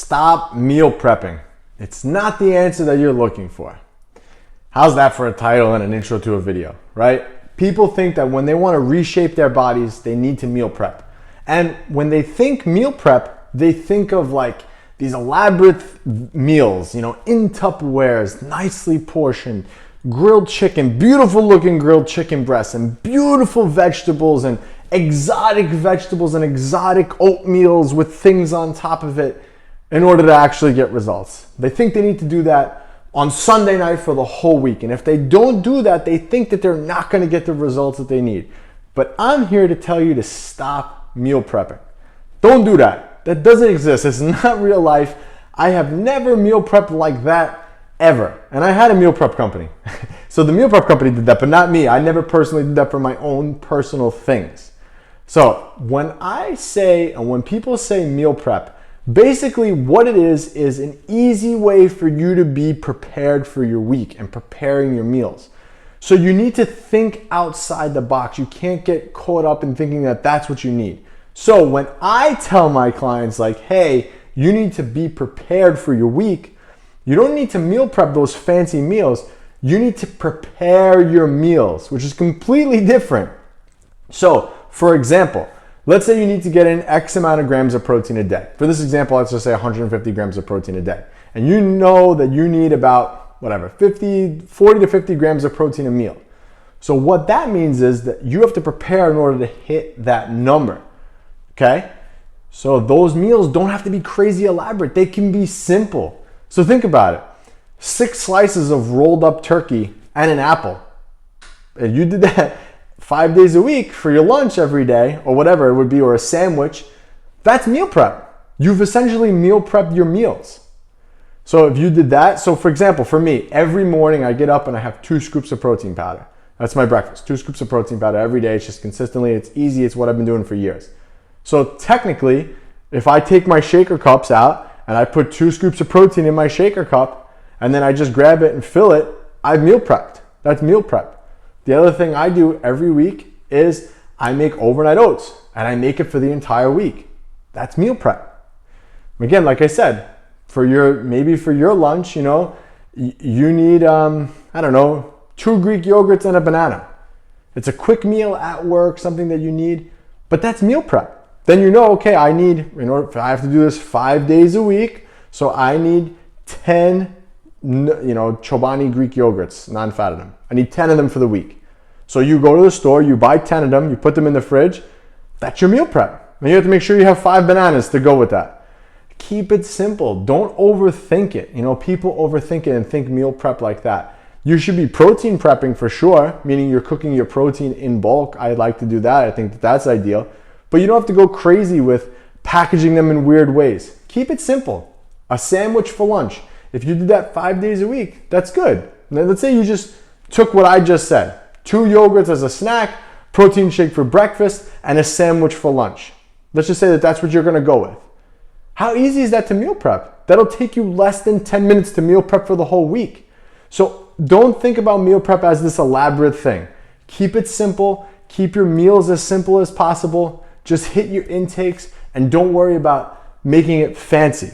Stop meal prepping. It's not the answer that you're looking for. How's that for a title and an intro to a video, right? People think that when they want to reshape their bodies, they need to meal prep. And when they think meal prep, they think of like these elaborate meals, you know, in Tupperwares, nicely portioned, grilled chicken, beautiful looking grilled chicken breasts, and beautiful vegetables, and exotic vegetables and exotic oatmeals with things on top of it in order to actually get results. They think they need to do that on Sunday night for the whole week. And if they don't do that, they think that they're not going to get the results that they need. But I'm here to tell you to stop meal prepping. Don't do that. That doesn't exist. It's not real life. I have never meal prepped like that ever. And I had a meal prep company. So the meal prep company did that, but not me. I never personally did that for my own personal things. So when I say, and when people say meal prep, basically what it is an easy way for you to be prepared for your week and preparing your meals. So you need to think outside the box. You can't get caught up in thinking that that's what you need. So when I tell my clients like, hey, you need to be prepared for your week, you don't need to meal prep those fancy meals. You need to prepare your meals, which is completely different. So for example, let's say you need to get in X amount of grams of protein a day. For this example, let's just say 150 grams of protein a day. And you know that you need about, whatever, 40 to 50 grams of protein a meal. So what that means is that you have to prepare in order to hit that number, okay? So those meals don't have to be crazy elaborate. They can be simple. So think about it. 6 slices of rolled up turkey and an apple. If you did that 5 days a week for your lunch every day, or whatever it would be, or a sandwich, that's meal prep. You've essentially meal prepped your meals. So if you did that, so for example, for me, every morning I get up and I have 2 scoops of protein powder. That's my breakfast, 2 scoops of protein powder every day. It's just consistently, it's easy, it's what I've been doing for years. So technically, if I take my shaker cups out and I put 2 scoops of protein in my shaker cup, and then I just grab it and fill it, I've meal prepped. That's meal prep. The other thing I do every week is I make overnight oats, and I make it for the entire week. That's meal prep. Again, like I said, maybe for your lunch, you know, you need, I don't know, 2 Greek yogurts and a banana. It's a quick meal at work, something that you need, but that's meal prep. Then you know, okay, I have to do this 5 days a week, so I need 10, Chobani Greek yogurts, non-fat of them. I need 10 of them for the week. So you go to the store, you buy 10 of them, you put them in the fridge. That's your meal prep. And you have to make sure you have 5 bananas to go with that. Keep it simple. Don't overthink it. You know, people overthink it and think meal prep like that. You should be protein prepping for sure, meaning you're cooking your protein in bulk. I like to do that. I think that's ideal. But you don't have to go crazy with packaging them in weird ways. Keep it simple. A sandwich for lunch. If you did that 5 days a week, that's good. Now, let's say you just took what I just said. 2 yogurts as a snack, protein shake for breakfast, and a sandwich for lunch. Let's just say that that's what you're gonna go with. How easy is that to meal prep? That'll take you less than 10 minutes to meal prep for the whole week. So don't think about meal prep as this elaborate thing. Keep it simple, keep your meals as simple as possible, just hit your intakes, and don't worry about making it fancy.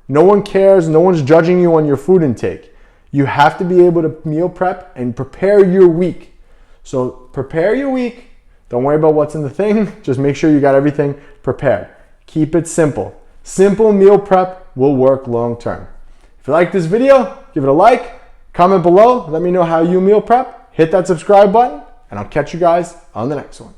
No one cares, no one's judging you on your food intake. You have to be able to meal prep and prepare your week. So prepare your week. Don't worry about what's in the thing. Just make sure you got everything prepared. Keep it simple. Simple meal prep will work long term. If you like this video, give it a like, comment below, let me know how you meal prep, hit that subscribe button, and I'll catch you guys on the next one.